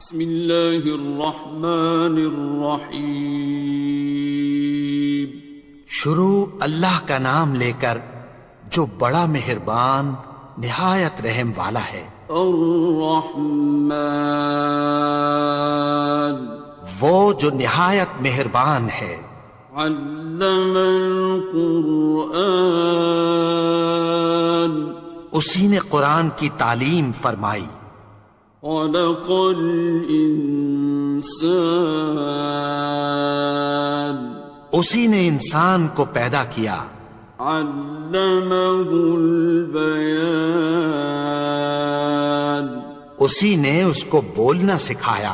بسم اللہ الرحمن الرحیم. شروع اللہ کا نام لے کر جو بڑا مہربان نہایت رحم والا ہے. الرحمن وہ جو نہایت مہربان ہے. علم القرآن اسی نے قرآن کی تعلیم فرمائی. خلق الانسان اسی نے انسان کو پیدا کیا. علمہ البیان اسی نے اس کو بولنا سکھایا.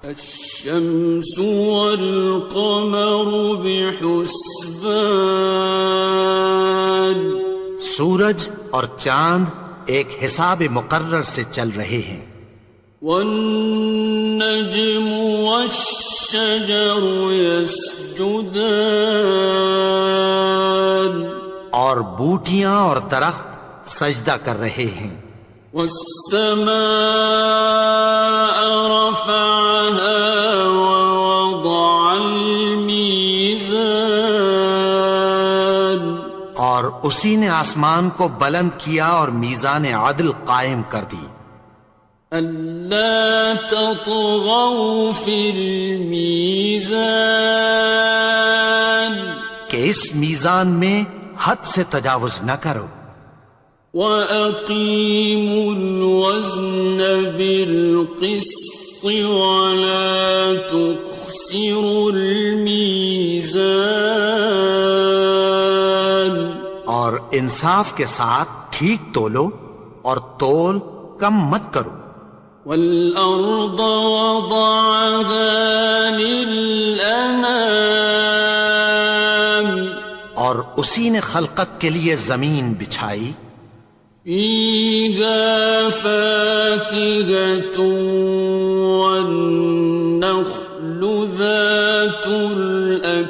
الشمس والقمر بحسبان سورج اور چاند ایک حساب مقرر سے چل رہے ہیں. والنجم والشجر يسجدان اور بوٹیاں اور درخت سجدہ کر رہے ہیں. والسماء رفعها ووضع الميزان اور اسی نے آسمان کو بلند کیا اور میزان عدل قائم کر دی. ألا تطغوا في الميزان کہ اس میزان میں حد سے تجاوز نہ کرو. وَأَقِيمُوا الْوَزْنَ بِالْقِسْطِ وَلَا تُخْسِرُوا الْمِيزَانَ اور انصاف کے ساتھ ٹھیک تولو اور تول کم مت کرو. وَالْأَرْضَ وَضَعَهَا لِلْأَنَامِ اور اسی نے خلقت کے لیے زمین بچھائی. فِيهَا فَاكِهَةٌ وَالنَّخْلُ ذَاتُ الْأَكْمَامِ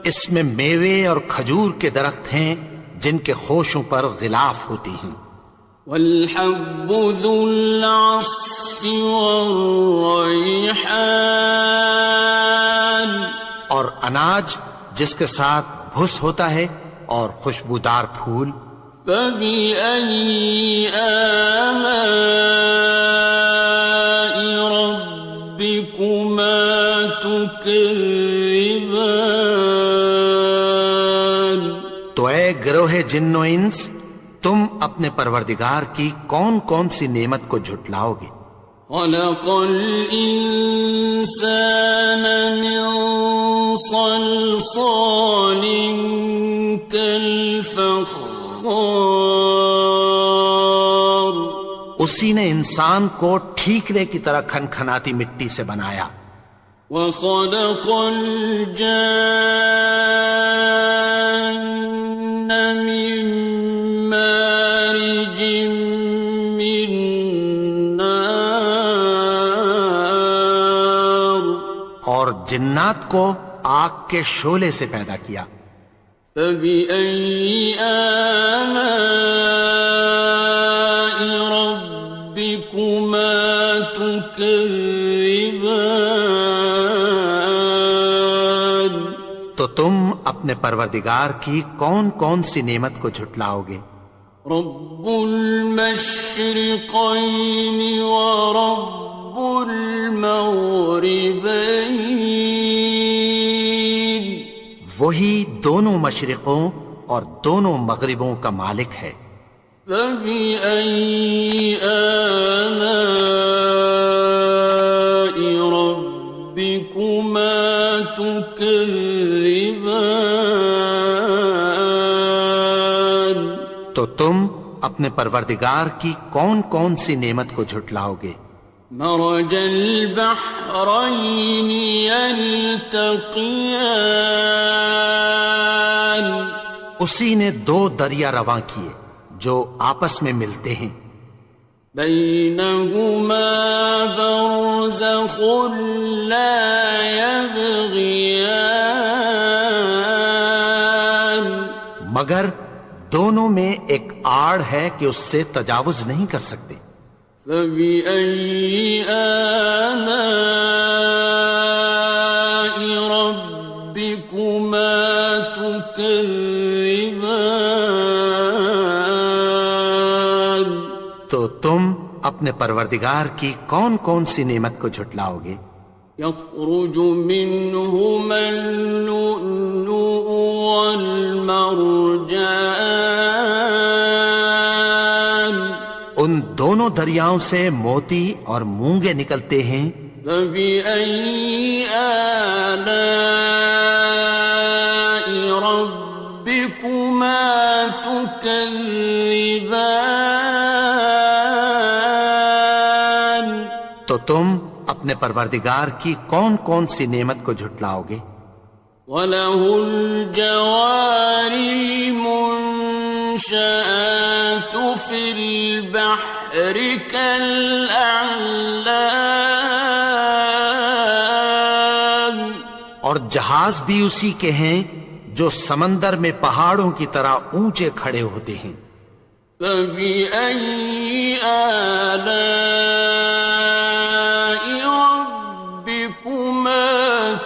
اس میں میوے اور کھجور کے درخت ہیں جن کے خوشوں پر غلاف ہوتی ہیں. وَالْحَبُّ ذُو الْعَصْفِ وَالرَّيْحَانِ اور اناج جس کے ساتھ بھس ہوتا ہے اور خوشبودار پھول. فَبِأَيِّ آلَاءِ رَبِّكُمَا تُكَذِّبَانِ تو اے گروہ جن و انس تم اپنے پروردگار کی کون کون سی نعمت کو جھٹلاؤ گے. خَلَقَ الْإِنسَانَ مِنْ صَلْصَالٍ كَالْفَخَّارِ اسی نے انسان کو ٹھیکرے کی طرح کھنکھناتی مٹی سے بنایا. وَخَلَقَ الْجَانَّ مِن مَّارِجٍ مِّن نَّارٍ اور جنات کو آگ کے شعلے سے پیدا کیا. فَبِأَيِّ آلَاءِ رَبِّكُمَا تُكَذِّبَانِ تو تم اپنے پروردگار کی کون کون سی نعمت کو جھٹلاؤ گے. رب المشرقين ورب المغربين وہی دونوں مشرقوں اور دونوں مغربوں کا مالک ہے. فبأي آلاء ربكما تكذبان تو تم اپنے پروردگار کی کون کون سی نعمت کو جھٹلاؤ گے. مرج البحرين يلتقيان اسی نے دو دریا رواں کیے جو آپس میں ملتے ہیں. بينهما برزخ لا يبغيان مگر دونوں میں ایک آڑ ہے کہ اس سے تجاوز نہیں کر سکتے. فبأي آلاء ربكما تكذبان. تو تم اپنے پروردگار کی کون کون سی نعمت کو جھٹلاؤ گے؟ يخرج منهما اللؤلؤ والمرجان. ان دونوں دریاؤں سے موتی اور مونگے نکلتے ہیں. فبأي آلاء ربكما تكذبان. تو تم اپنے پروردگار کی کون کون سی نعمت کو جھٹلاؤ گے؟ وَلَهُ الْجَوَارِ الْمُنشَآتُ فِي الْبَحْرِ كَالْأَعْلَامِ. اور جہاز بھی اسی کے ہیں جو سمندر میں پہاڑوں کی طرح اونچے کھڑے ہوتے ہیں. فَبِأَيِّ آلَاءِ رَبِّكُمَا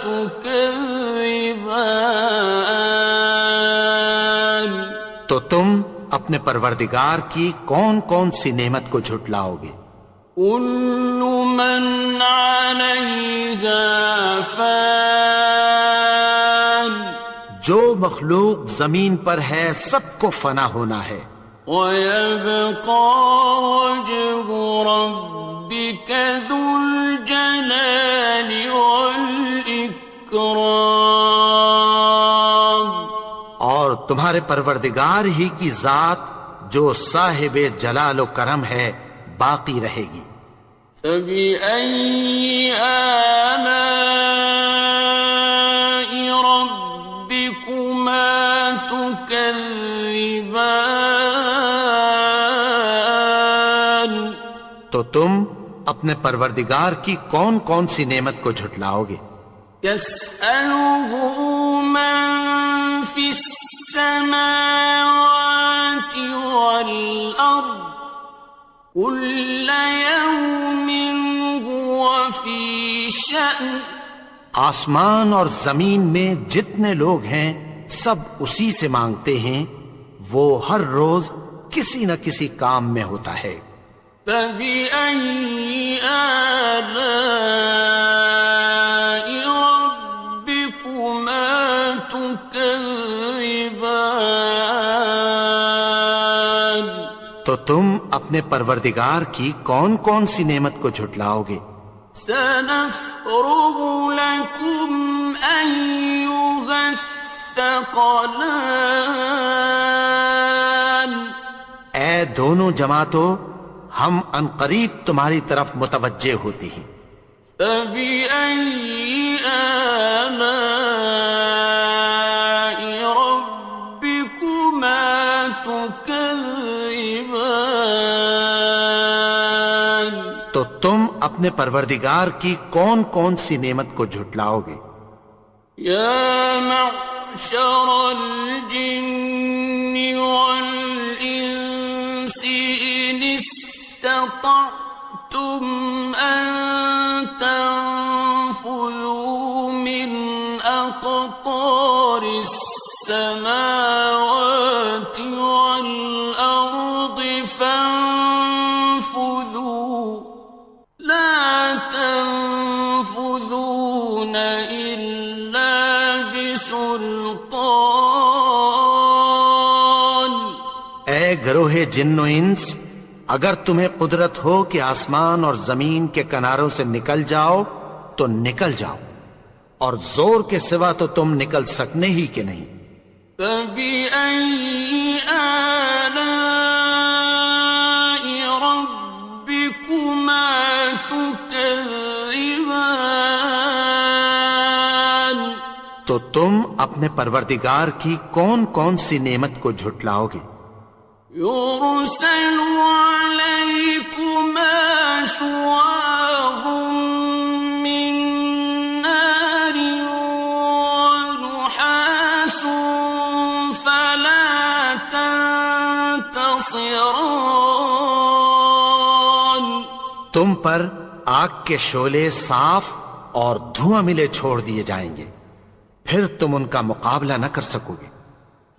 تُكَذِّبَانِ. تو تم اپنے پروردگار کی کون کون سی نعمت کو جھٹلاؤ گے؟ كُلُّ مَنْ عَلَيْهَا فَانٍ. جو مخلوق زمین پر ہے سب کو فنا ہونا ہے. وَيَبْقَى وَجْهُ رَبِّكَ ذُو الْجَلَالِ وَالْإِكْرَامِ. اور تمہارے پروردگار ہی کی ذات جو صاحب جلال و کرم ہے باقی رہے گی. فَبِأَيِّ آلَاءِ رَبِّكُمَا تُكَذِّبَانِ. تو تم اپنے پروردگار کی کون کون سی نعمت کو جھٹلاؤ گے؟ يَسْأَلُهُ مَن فِي السَّمَاوَاتِ وَالْأَرْضِ كُلَّ يَوْمٍ هُوَ فِي شَأْنٍ. آسمان اور زمین میں جتنے لوگ ہیں سب اسی سے مانگتے ہیں، وہ ہر روز کسی نہ کسی کام میں ہوتا ہے. فَبِأَيِّ آلَاءِ رَبِّكُمَا تُكَذِّبَانِ. تو تم اپنے پروردگار کی کون کون سی نعمت کو جھٹلاؤ گے؟ سَنَفْرُغُ لَكُمْ أَيُّهَ الثَّقَلَانِ. اے دونوں جماعتوں، ہم عنقریب تمہاری طرف متوجہ ہوتے ہیں. فَبِأَيِّ آلَاءِ رَبِّكُمَا تُكَذِّبَانِ. تو تم اپنے پروردگار کی کون کون سی نعمت کو جھٹلاؤ گے؟ يَا مَعْشَرَ الْجِنِّ وَالْإِنسِ إِنِ اسْتَطَعْتُمْ أَن تَنفُذُوا مِنْ أَقْطَارِ السَّمَاوَاتِ وَالْأَرْضِ فَانفُذُوا لَا تَنفُذُونَ إِلَّا بِسُلْطَانٍ. اے گروہ جن و انس، اگر تمہیں قدرت ہو کہ آسمان اور زمین کے کناروں سے نکل جاؤ تو نکل جاؤ، اور زور کے سوا تو تم نکل سکنے ہی کہ نہیں. فَبِأَيِّ آلَاءِ رَبِّكُمَا تُكَذِّبَانِ. تو تم اپنے پروردگار کی کون کون سی نعمت کو جھٹلاؤ گے؟ يُرْسَلُ عَلَيْكُمَا شُوَاظٌ مِّن نَّارٍ وَنُحَاسٌ فَلَا تَنْتَصِرَانِ. تم پر آگ کے شعلے صاف اور دھواں ملے چھوڑ دیے جائیں گے، پھر تم ان کا مقابلہ نہ کر سکو گے۔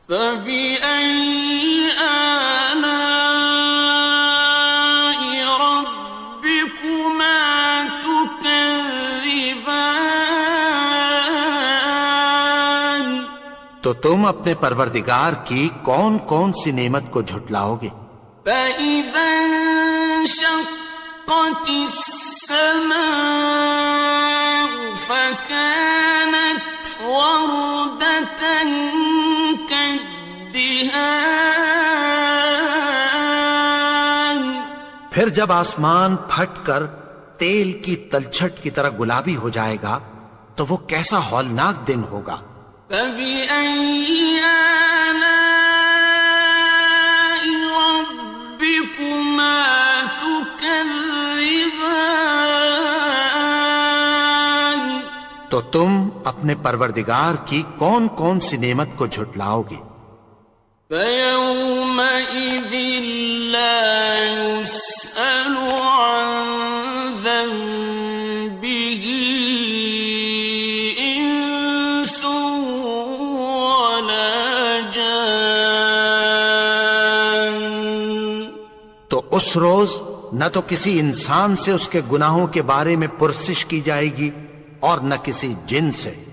فَبِأَيِّ آلَاءِ رَبِّكُمَا تُكَذِّبَانِ؟ تو تم اپنے پروردگار کی کون کون سی نعمت کو جھٹلاؤ گے؟ فَإِذَا انشَقَّتِ السَّمَاءُ فَكَانَتْ وَرْدَةً كَالدِّهَانِ، پھر جب آسمان پھٹ کر تیل کی تلچھٹ کی طرح گلابی ہو جائے گا تو وہ کیسا ہولناک دن ہوگا۔ فَبِأَيِّ آلَاءِ رَبِّكُمَا تُكَذِّبَانِ؟ تو تم اپنے پروردگار کی کون کون سی نعمت کو جھٹلاؤ گے؟ فَيَوْمَئِذٍ لَا يُسْأَلُ عَنْ ذَنبِهِ إِنسٌ وَلَا جَانٌّ۔ تو اس روز نہ تو کسی انسان سے اس کے گناہوں کے بارے میں پرسش کی جائے گی اور نہ کسی جن سے۔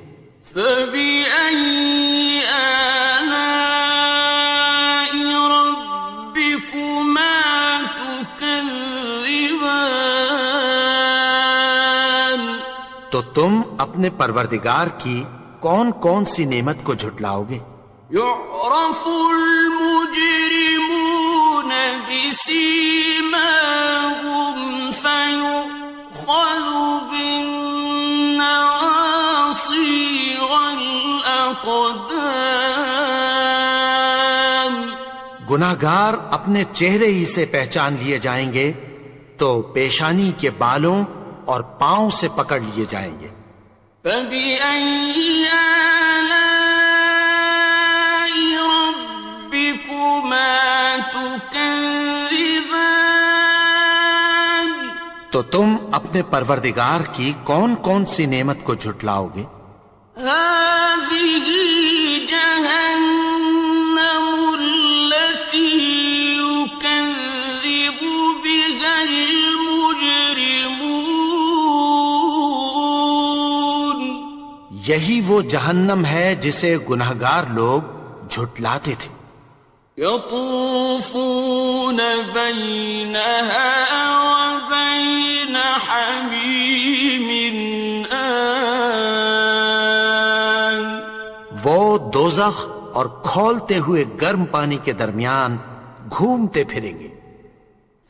فَبِأَيِّ آلَاءِ رَبِّكُمَا تُكَذِّبَانِ؟ تو تم اپنے پروردگار کی کون کون سی نعمت کو جھٹلاؤ گے؟ يُعْرَفُ الْمُجْرِمُونَ بِسِيمَاهُمْ فَيُؤْخَذُ بِالنَّوَاصِي وَالْأَقْدَامِ۔ گناہگار اپنے چہرے ہی سے پہچان لیے جائیں گے تو پیشانی کے بالوں اور پاؤں سے پکڑ لیے جائیں گے۔ فَبِأَيِّ آلَاءِ رَبِّكُمَا تُكَذِّبَانِ؟ تو تم اپنے پروردگار کی کون کون سی نعمت کو جھٹلاؤ گے؟ هَٰذِهِ جَهَنَّمُ الَّتِي يُكَذِّبُ بِهَا الْمُجْرِمُونَ۔ یہی وہ جہنم ہے جسے گناہگار لوگ جھٹلاتے تھے۔ يَطُوفُونَ بَيْنَهَا وَبَيْنَ حَمِيمٍ آنٍ۔ وہ دوزخ اور کھولتے ہوئے گرم پانی کے درمیان گھومتے پھریں گے۔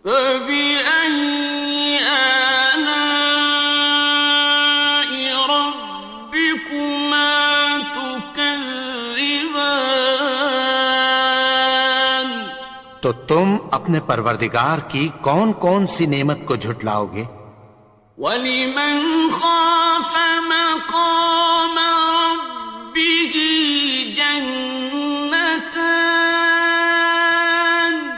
فَبِأَيِّ آلَاءِ رَبِّكُمَا تُكَذِّبَانِ؟ تو تم اپنے پروردگار کی کون کون سی نعمت کو جھٹلاؤ گے؟ وَلِمَنْ خَافَ مَقَامَ رَبِّهِ جَنَّتَانِ؟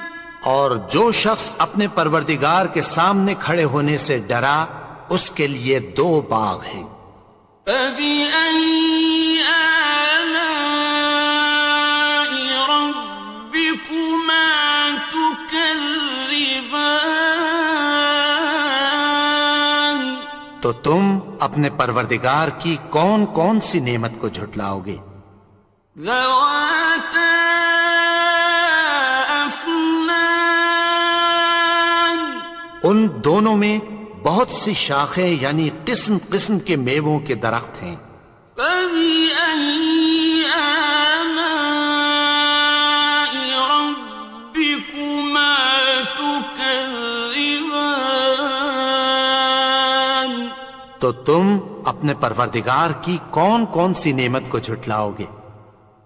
اور جو شخص اپنے پروردگار کے سامنے کھڑے ہونے سے ڈرا اس کے لیے دو باغ ہیں۔ فَبِأَيِّ آلَاءِ رَبِّكُمَا تُكَذِّبَانِ؟ تو تم اپنے پروردگار کی کون کون سی نعمت کو جھٹلاؤ گے؟ ذَوَاتَا أَفْنَانٍ؟ ان دونوں میں بہت سی شاخیں یعنی قسم قسم کے میووں کے درخت ہیں۔ فَبِأَيِّ آلَاءِ رَبِّكُمَا تُكَذِّبَانِ؟ تو تم اپنے پروردگار کی کون کون سی نعمت کو جھٹلاؤ گے؟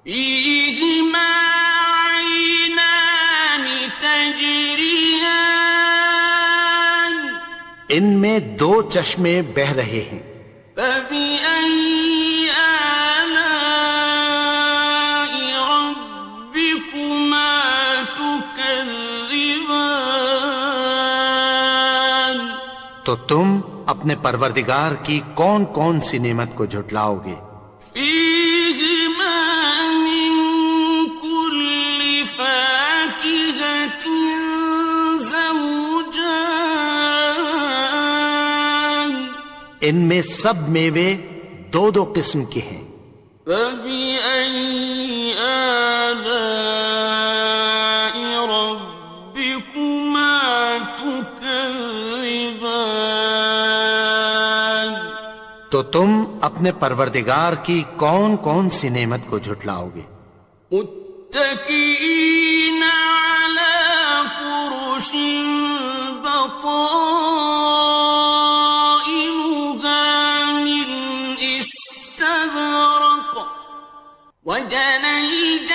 فِيهِمَا عَيْنَانِ تَجْرِيَانِ؟ ان میں دو چشمے بہہ رہے ہیں۔ فَبِأَيِّ آلَاءِ رَبِّكُمَا تُكَذِّبَانِ؟ تو تم اپنے پروردگار کی کون کون سی نعمت کو جھٹلاؤ گے؟ فيهما من كل فاكهة زوجان ان میں سب میوے دو دو قسم کے ہیں۔ فبأي آلاء ربكما تكذبان تو تم اپنے پروردگار کی کون کون سی نعمت کو جھٹلاؤ گے؟ متكئين على فرش بطائنها من استبرق وجنى الجنتين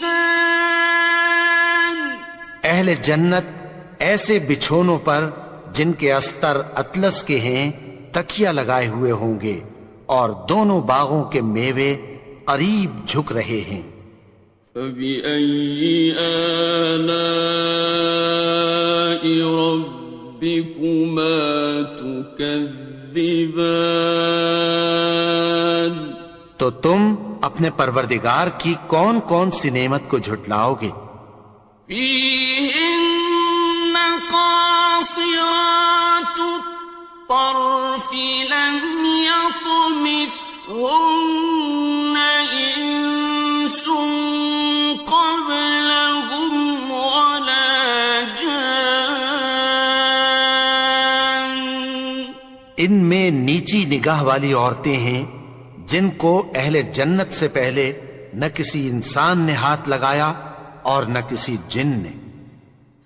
دان اہل جنت ایسے بچھونوں پر جن کے استر اطلس کے ہیں تکیہ لگائے ہوئے ہوں گے، اور دونوں باغوں کے میوے قریب جھک رہے ہیں۔ فبأي آلاء ربكما تكذبان تو تم اپنے پروردگار کی کون کون سی نعمت کو جھٹلاؤ گے؟ فيهن قاصرات الطرف لم يطمثهن إنس قبلهم ولا جان ان میں نیچی نگاہ والی عورتیں ہیں جن کو اہل جنت سے پہلے نہ کسی انسان نے ہاتھ لگایا اور نہ کسی جن نے۔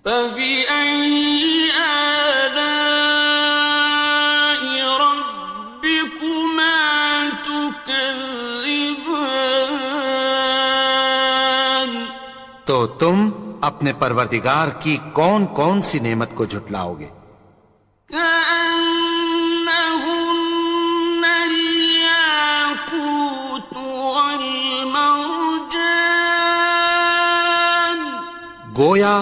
فبأي آلاء ربكما تكذبان تو تم اپنے پروردگار کی کون کون سی نعمت کو جھٹلاؤ گے؟ كأنهن الياقوت والمرجان گویا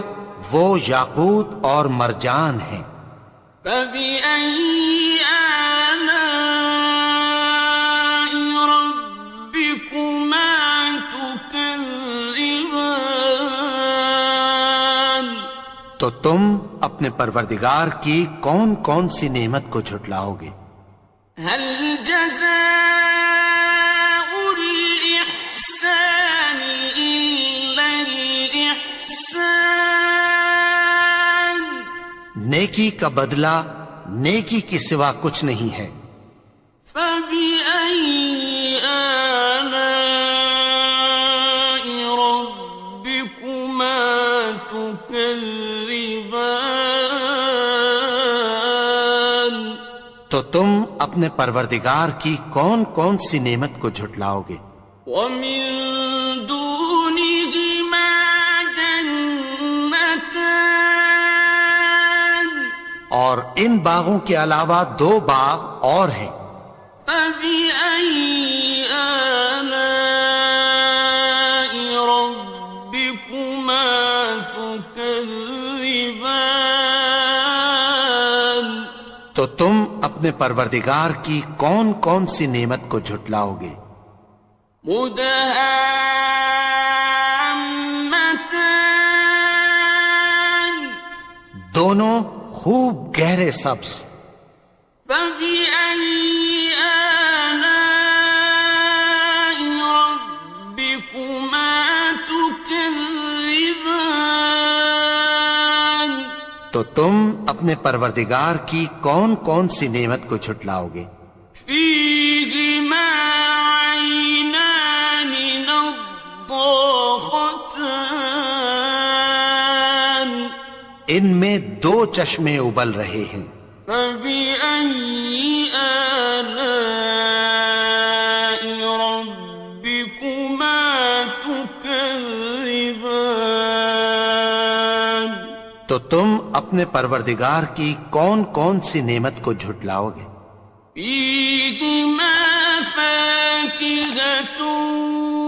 وہ یاقوت اور مرجان ہیں۔ فبأي آلاء ربكما تكذبان تو تم اپنے پروردگار کی کون کون سی نعمت کو جھٹلاؤ گے؟ هل جزاء الإحسان إلا الإحسان نیکی کا بدلہ نیکی کے سوا کچھ نہیں ہے۔ فبأي آلاء ربكما تكذبان تو تم اپنے پروردگار کی کون کون سی نعمت کو جھٹلاؤ گے؟ ومن دونهما جنتان اور ان باغوں کے علاوہ دو باغ اور ہیں۔ فبأي آلاء ربكما تكذبان تو تم اپنے پروردگار کی کون کون سی نعمت کو جھٹلاؤ گے؟ مدهامتان دونوں خوب گہرے سبز۔ فبأي آلاء ربكما تكذبان تو تم اپنے پروردگار کی کون کون سی نعمت کو جھٹلاؤ گے؟ فيهما عينان نضاختان ان میں دو چشمے ابل رہے ہیں۔ فبأي آلاء ربكما تكذبان تو تم اپنے پروردگار کی کون کون سی نعمت کو جھٹلاؤ گے؟ فيهما فاكهة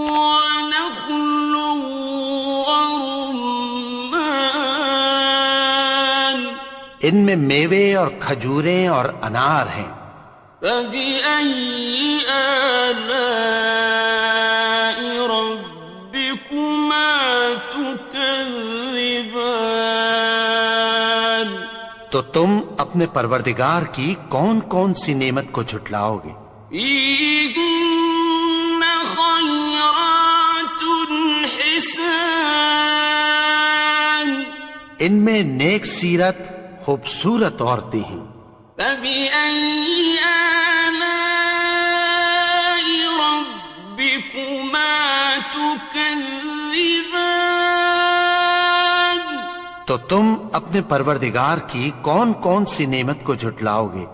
ونخل ورمان ان میں میوے اور کھجوریں اور انار ہیں۔ فبأي آلاء ربكما تكذبان؟ تو تم اپنے پروردگار کی کون کون سی نعمت کو جھٹلاؤ گے؟ فيهن خيرات حسان، ان میں نیک سیرت خوبصورت عورتیں ہیں۔ فبأي آلاء ربكما تكذبان؟ تو تم اپنے پروردگار کی کون کون سی نعمت کو جھٹلاؤ گے؟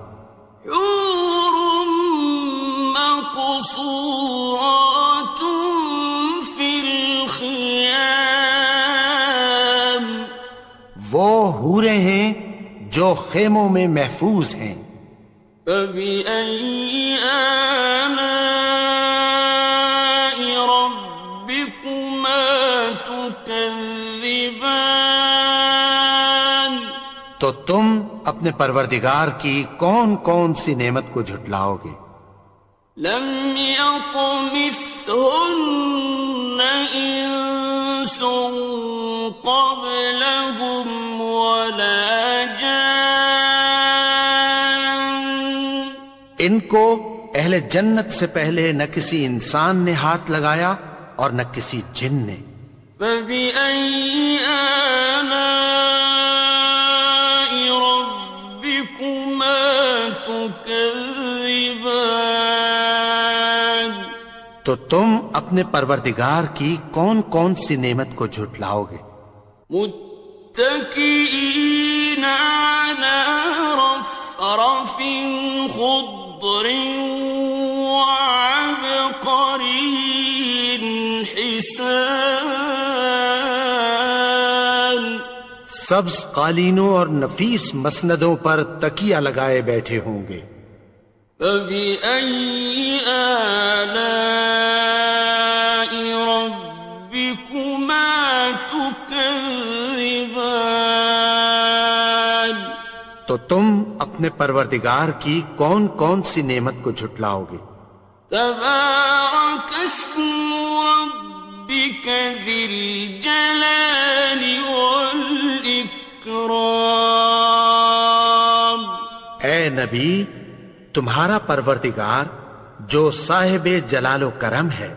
حور مقصورات في الخيام، وہ حوریں ہیں جو خیموں میں محفوظ ہیں۔ فبأي آلاء ربكما تكذبان؟ تو تم اپنے پروردگار کی کون کون سی نعمت کو جھٹلاؤ گے؟ لم يطمثهن إنس قبلهم ولا جان، ان کو اہل جنت سے پہلے نہ کسی انسان نے ہاتھ لگایا اور نہ کسی جن نے۔ فبأي آلاء ربكما تكذبان؟ تو تم اپنے پروردگار کی کون کون سی نعمت کو جھٹلاؤ گے؟ متكئين على رفرف خضر وعبقري حسان، سبز قالینوں اور نفیس مسندوں پر تکیہ لگائے بیٹھے ہوں گے۔ فبأي آلاء ربكما تكذبان؟ تو تم اپنے پروردگار کی کون کون سی نعمت کو جھٹلاؤ گے؟ تبارك اسم ربك ذي الجلال والإكرام۔ اے نبی، تمہارا پروردگار جو صاحب جلال و کرم ہے،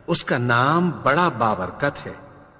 اس کا نام بڑا بابرکت ہے۔